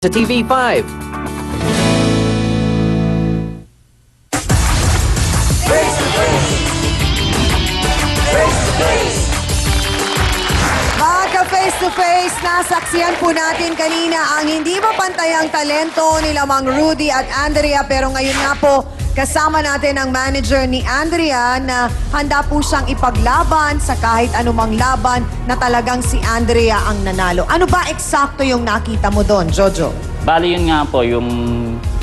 to TV5. Mga ka-face-to-face, nasaksihan po natin kanina ang hindi mapantayang talento nila Mang Rudy at Andrea. Pero ngayon nga po, kasama natin ang manager ni Andrea na handa po siyang ipaglaban sa kahit anumang laban na talagang si Andrea ang nanalo. Ano ba eksakto yung nakita mo doon, Jojo? Bali yun nga po, yung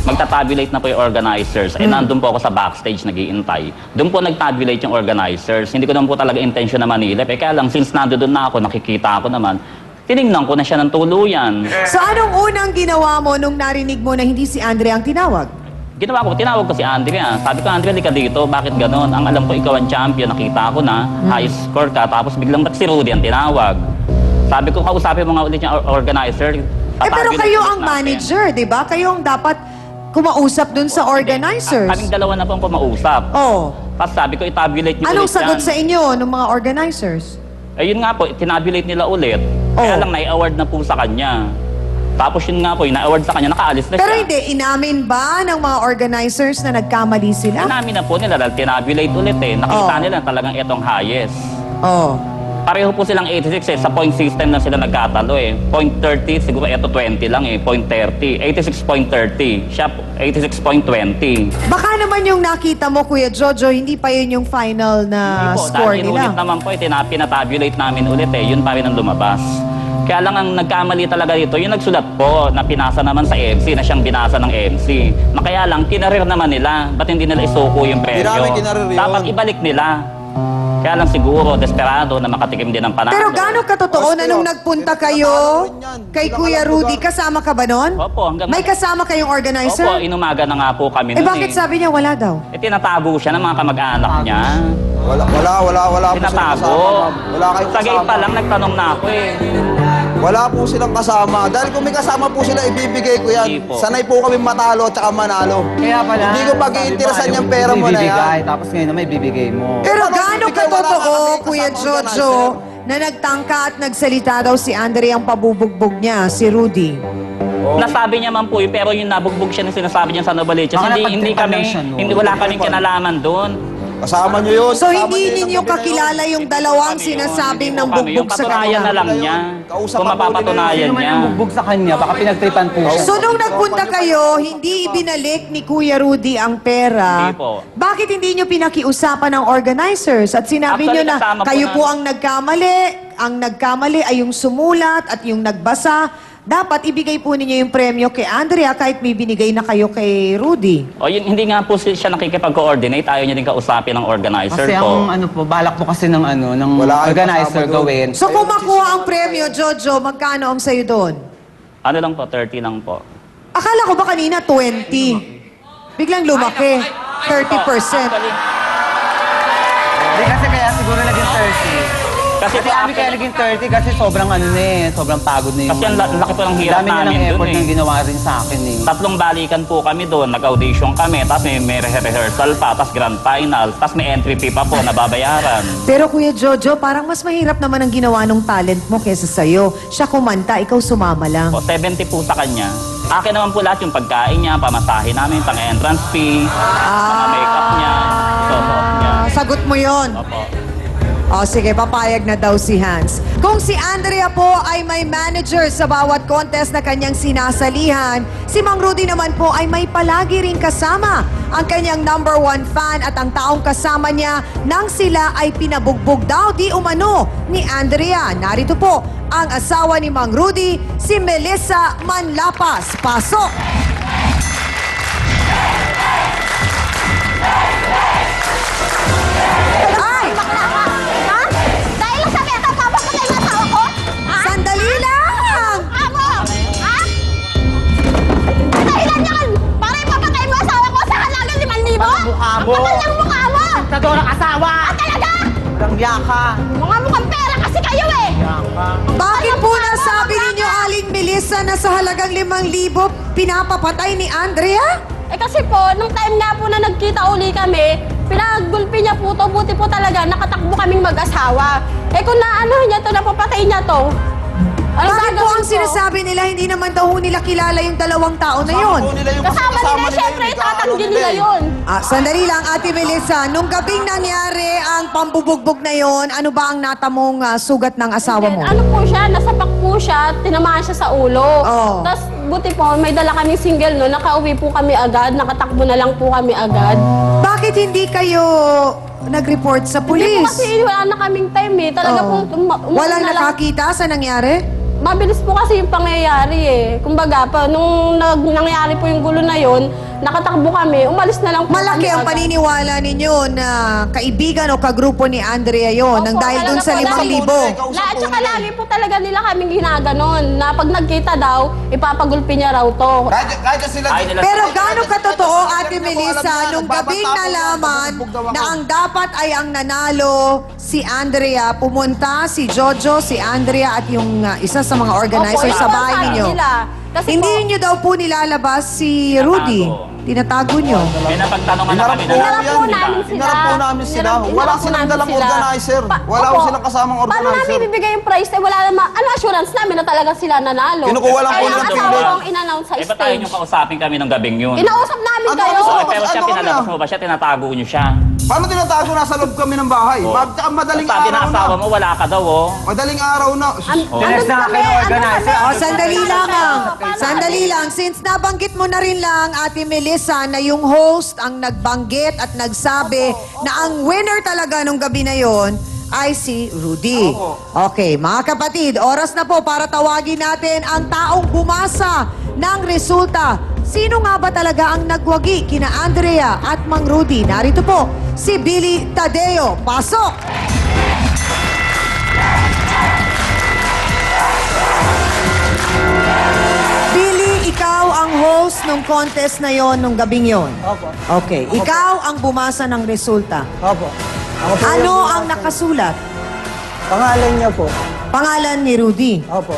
magta-tabulate na po yung organizers. Nandun po ako sa backstage, nag-iintay. Doon po nag-tabulate yung organizers. Hindi ko naman po talaga intention na manilip. Kaya lang, since nandun na ako, nakikita ako naman, tinignan ko na siya ng tuluyan. So anong unang ginawa mo nung narinig mo na hindi si Andrea ang tinawag? Tinawag ko si Andrea. Sabi ko, Andrea, di ka dito. Bakit ganon? Ang alam ko, ikaw ang champion. Nakita ko na, high score ka. Tapos biglang ba't si Rudy ang tinawag? Sabi ko, kausapin mo nga ulit yung organizer. Pero kayo ang manager, di ba? Kayo ang dapat kumausap dun sa organizers. Kaming dalawa na po ang kumausap. Oh. Tapos sabi ko, itabulate niyo Anong ulit sagot yan. sa inyo ng mga organizers? Ayun nga po, tinabulate nila ulit. Kaya lang, na-award na po sa kanya. Tapos yun nga po, yung na-award sa kanya, nakaalis na Pero siya. hindi, inamin ba ng mga organizers na nagkamali sila? Namin na po nila dahil tinabulate ulit eh. Nakita nila talagang itong highest. Oh. Pareho po silang 86 eh. Sa point system na sila nagkatalo eh. Point 30, siguro ito 20 lang eh. Point 30. 86.30. Siya 86.20. Baka naman yung nakita mo, Kuya Jojo, hindi pa yun yung final na score dahil nila. inulit naman po eh. Pinatabulate namin ulit eh. Yun pa rin ang lumabas. Kaya lang ang nagkamali talaga dito, yung nagsulat po na pinasa naman sa MC, na siyang binasa ng MC. Kaya lang, kinarir naman nila. Ba't hindi nila isuko yung premyo? Hindi namin kinarir yun. Dapat ibalik nila. Kaya lang siguro, desperado na makatikim din ng panalo. Pero gaano katotoo na nung nagpunta kayo kay Kuya Rudy, kasama ka ba nun? Opo, hanggang... May kasama kayong organizer? Opo, inumaga na nga po kami Eh nun bakit sabi niya wala daw? Eh, tinatago siya ng mga kamag-anak niya. Wala po silang Tinatago. kasama. Wala kayong Sa gate pa kasama. lang, nagtanong na ako eh. Wala po silang kasama. Dahil kung may kasama po sila, ibibigay ko yan. Hindi po. Sanay po kami matalo at saka manalo. Kaya pala. Hindi ko pag-iinteresan yung pera mo na yan. Tapos ngayon na may bibigay mo. Pero Paano gaano bibigay? Wala katotoo, kami Kuya kasama Jojo, organizer. na nagtangka at nagsalita daw si Andrea ang pabubugbog niya, si Rudy? Nasabi niya man po pero yung nabugbog siya na sinasabi niya sa Novaliches, Baka hindi napagtripan kami, lang siya, no? hindi wala kaming kinalaman doon. Kasama nyo yun. So Kasama hindi nyo yun ninyo ang gabi na kakilala yun. yung dalawang Kami yun, sinasabing hindi ng po kami. bugbog sa Patunayan na kanya? lang niya. Kausap Kung ako mapapatunayan Sino man niya. yung bugbog sa kanya, baka pinagtripan po siya. So nung nagpunta kayo, hindi ibinalik ni Kuya Rudy ang pera. Hindi po. Bakit hindi nyo pinakiusapan ng organizers? At sinabi Actually, nyo na kasama po kayo po namin. ang nagkamali. Ang nagkamali ay yung sumulat at yung nagbasa. Dapat ibigay po ninyo yung premyo kay Andrea kahit may binigay na kayo kay Rudy. O yun, hindi nga po siya nakikipag-coordinate, ayaw niya din kausapin ng organizer Kasi po. ang ano po, balak po kasi ng ano, ng Wala kayong organizer kasama doon. gawin. So kung makuha ang premyo, Jojo, magkano ang sa'yo doon? Ano lang po, 30 lang po. Akala ko ba kanina 20? Biglang lumaki. 30%. Hindi kasi kaya siguro naging 30. Kasi Kasi kami kaya naging 30 kasi sobrang ano na eh, sobrang pagod na yung... Kasi ang laki po ng hirap dami niya namin ng dun effort eh. na ginawa rin sa akin eh. 3 balikan po kami doon, nag-audition kami, tapos may rehearsal pa, tapos grand final, tapos may entry fee pa po, nababayaran. Pero Kuya Jojo, parang mas mahirap naman ang ginawa ng talent mo kesa sa'yo. Siya kumanta, ikaw sumama lang. O, 70 po sa kanya. Akin naman po lahat yung pagkain niya, pamasahe namin, pang-entrance fee, mga makeup niya, suot niya. Sagot mo yon. Opo. O sige, papayag na daw si Hans. Kung si Andrea po ay may manager sa bawat contest na kanyang sinasalihan, si Mang Rudy naman po ay may palagi ring kasama ang kanyang #1 fan at ang taong kasama niya nang sila ay pinabugbog daw di umano ni Andrea. Narito po ang asawa ni Mang Rudy, si Melissa Manlapas. Pasok! Ay! Ha? Dahil lang sa peta, papapatay yung asawa ko? Ha? Sandali lang! Amo! Ha? Dahilan yan! Para ipapatay mo asawa ko sa halagang 5,000? Mukha mo! Kapal yung mukha mo! Tadorang asawa! Ah, talaga? Walang yaka! Mga mukhang pera kasi kayo eh! Yaka! Bakit po nasabi ninyo, Aling Melissa, na sa halagang 5,000 pinapapatay ni Andrea? Eh kasi po, nung time nga po na nagkita uli kami, pinagulpi niya po to, buti po talaga, nakatakbo kaming mag-asawa. Eh kung naano niya to, napapatay niya to, Ano Bakit po gagawin ang ko? sinasabi nila, hindi naman daw ho nila kilala yung dalawang tao na Kasama yun? po nila yung Kasama nila, syempre, itatanggi nila yun. Sandali lang, Ate Melissa. Nung gabing nangyari ang pambubugbog na yon, ano ba ang natamong sugat ng asawa mo? Ano po siya, nasapak po siya, tinamaan siya sa ulo. Oo. Tapos buti po, may dala kaming single no, nakauwi po kami agad, nakatakbo na lang po kami agad. Bakit hindi kayo nag-report sa Hindi po pulis? kasi wala na kaming time eh. Talaga Oo. po, Walang na lang. nakakita sa nangyari? Mabilis po kasi yung pangyayari eh. Kumbaga, nung nangyayari po yung gulo na yon, nakatakbo kami, umalis na lang po Malaki kami ang agad. paniniwala ninyo na kaibigan o kagrupo ni Andrea yon nang Opo, dahil dun talaga sa po, 5,000. At saka lagi po talaga nila kaming ginaganon na pag nagkita daw, ipapagulpi niya raw to. Kahit sila... Ay, nila- Pero gaano katotoo, Ate Alam niya po, Melissa, alam niya, nung gabing nagbabanta ako, nalaman nabubugbog daw ako. na ang dapat ay ang nanalo si Andrea, pumunta si Jojo, si Andrea at yung isa sa mga organizer Opo, sa yun bahay ang ninyo. sabi nila. Kasi Hindi po, niyo daw po nilalabas si Rudy. Tinatago niyo. May napagtanungan na Hinarap kami po na Hinarap po namin sila. Hinarap po namin sila. Hinarap Wala po silang namin dalang sila. organizer. Wala Opo. po silang kasamang Paano namin organizer. ibibigay yung prize? Eh, wala naman. Ano assurance namin na talaga sila nanalo? Kinukuha lang po Kaya nilang ang asawa pili. ko ang in-announce sa Eh, ba't tayo stage. nyo kausapin kami ng gabing yun? Inausap namin Ano, kayo. ano, Eh, pero siya, Ano kami, pinalabas ah? mo ba siya? Tinatago nyo siya. Paano tinatago? Nasa loob kami ng bahay. Oh. Tsaka madaling Sabi ng araw na. asawa mo, wala ka daw, oh. Madaling araw na. Tinas na kayo organizer. Sandali lang Sandali lang. Since nabanggit mo na rin lang, Ate Melissa, na yung host ang nagbanggit at nagsabi na ang winner talaga nung gabi na yon ay si Rudy. Okay, mga kapatid, oras na po para tawagin natin ang taong bumasa ng resulta. Sino nga ba talaga ang nagwagi kina Andrea at Mang Rudy? Narito po, si Billy Tadeo. Pasok! Billy, ikaw ang host ng contest na yon nung gabing yon. Opo. Okay, ikaw ang bumasa ng resulta. Opo. Ako po Ano yung- ang nakasulat? Pangalan niya po. Pangalan ni Rudy. Opo.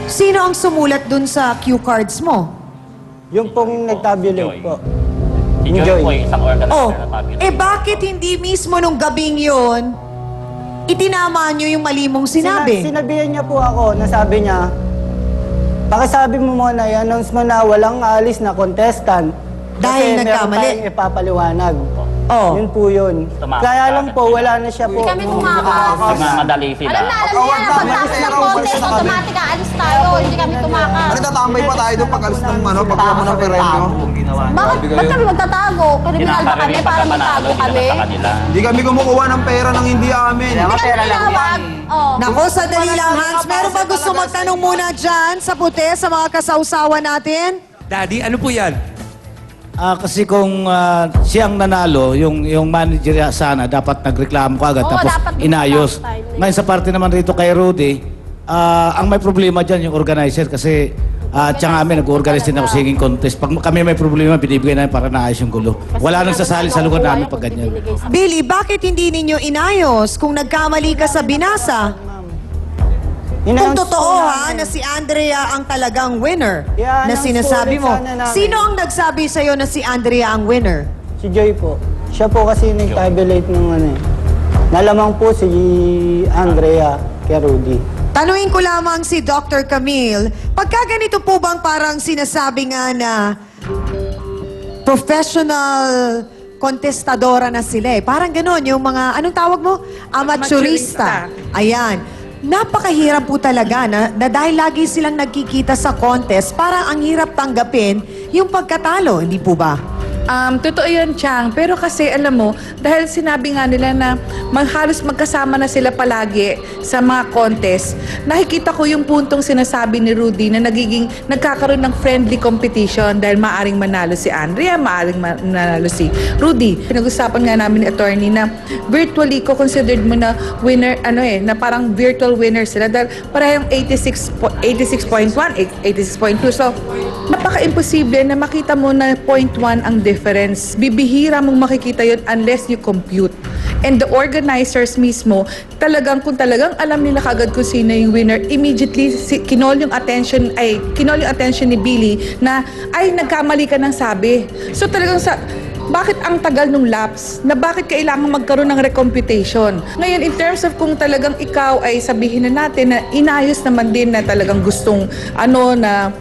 Sino ang sumulat dun sa cue cards mo? Yung pong nag-tabulate Joy. po. Si Ni Joy Joy. po, isang organizer Oh, na tabulate. bakit hindi mismo nung gabing yon itinama nyo yung mali mong sinabi? Sinabihan niya po ako, nasabi niya, pakisabi mo muna, i-announce mo na walang alis na contestant. Dahil Kasi nagkamali. meron tayong ipapaliwanag. Oh. Yun po yun. Tumakas Kaya ka lang po, wala na siya po. Hindi kami tumakas. Madali sila. Alam na yan. Pagtapos ng contest, automatic aalis tayo. Hindi kami tumakas. Ano tatambay pa tayo doon pag alis ng pagkuha mo ng peremyo? Ba't kami magtatago? Kriminal ba kami para magtago kami? Hindi kami kumukuha ng pera ng hindi amin. Hindi kami tinawag. Oh. Nako, sandali lang, Hans. Meron ba gusto magtanong muna dyan sa puti, sa mga kasausawa natin? Daddy, ano po yan? Kasi kung siyang nanalo, yung manager sana, dapat nagreklamo ka agad, Oo, tapos dapat inayos. nagreklamo tayo. Ngayon sa parte naman rito kay Rudy, ang may problema dyan yung organizer kasi tsaka kami nag-organize din ako singing contest. Pag kami may problema, binibigay namin para naayos yung gulo. Wala nang sasali sa lugar namin pag ganyan. Billy, bakit hindi ninyo inayos kung nagkamali ka sa binasa? Kung Ina-announce totoo po ha, namin. na si Andrea ang talagang winner Yeah, na announce sinasabi po mo. ulit sana namin. Sino ang nagsabi sa'yo na si Andrea ang winner? Si Joy po. Siya po kasi nag-tabulate ng ano eh. Nalamang po si Andrea kay Rudy. Tanungin ko lamang si Dr. Camille, pagka ganito po bang parang sinasabi nga na professional kontestadora na sila eh. Parang ganon, yung mga, anong tawag mo? Amateurista. Ayan. Napakahirap po talaga na dahil lagi silang nagkikita sa contest, parang ang hirap tanggapin yung pagkatalo, hindi po ba? Totoo yun, Chang. Pero kasi, alam mo, dahil sinabi nga nila na halos magkasama na sila palagi sa mga contest, nakikita ko yung puntong sinasabi ni Rudy na nagkakaroon ng friendly competition dahil maaring manalo si Andrea, maaring manalo si Rudy. Pinag-usapan nga namin ni attorney na virtually ko considered mo na winner, na parang virtual winner sila dahil parehong 86.1, 86.2. So, napaka-imposible na makita mo na 0.1 ang difference. Bibihira mong makikita yun unless you compute. And the organizers mismo, kung talagang alam nila kagad kung sino yung winner, immediately kinol yung attention ni Billy na, ay, nagkamali ka ng sabi. So talagang bakit ang tagal nung lapse? Na bakit kailangan magkaroon ng recomputation? Ngayon, in terms of kung talagang ikaw ay sabihin na natin na inayos naman din na talagang gustong na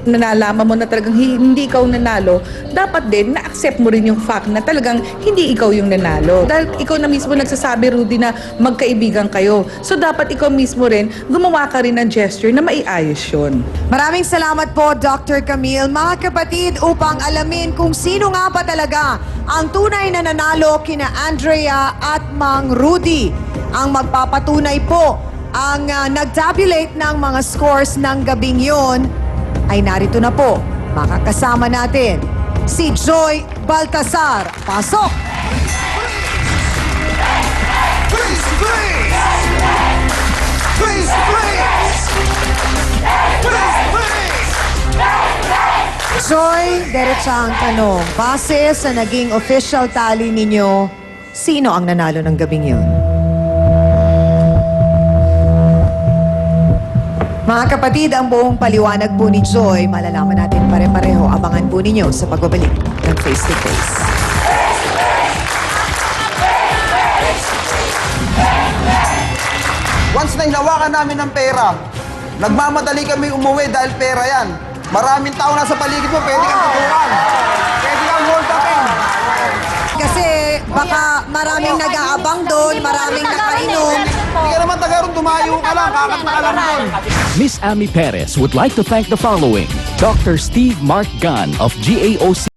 nalaman mo na talagang hindi ikaw nanalo, dapat din na-accept mo rin yung fact na talagang hindi ikaw yung nanalo. Dahil ikaw na mismo nagsasabi, Rudy, na magkaibigan kayo. So, dapat ikaw mismo rin, gumawa ka rin ng gesture na maiayos yun. Maraming salamat po, Dr. Camille. Mga kapatid, upang alamin kung sino nga ba talaga ang tunay na nanalo kina Andrea at Mang Rudy. Ang magpapatunay po ang nag-tabulate ng mga scores ng gabing yon ay narito na po. Makakasama natin si Joy Baltasar. Pasok! Joy, diretsa ang tanong. Base sa naging official tally ninyo, sino ang nanalo ng gabing yun? Mga kapatid, ang buong paliwanag po ni Joy, malalaman natin pare-pareho. Abangan po ninyo sa pagbabalik ng Face to Face. Once na hinawakan namin ng pera, nagmamadali kami umuwi dahil pera yan. Maraming tao nasa paligid mo, pwede kang tutukan. Pwede kang hold upin. Kasi baka maraming nag-aabang doon, maraming nakainom. Hindi ka naman taga ron, tumayo ka lang, kakat na ka lang doon. Miss Amy Perez would like to thank the following: Dr. Steve Mark Gunn of GAOC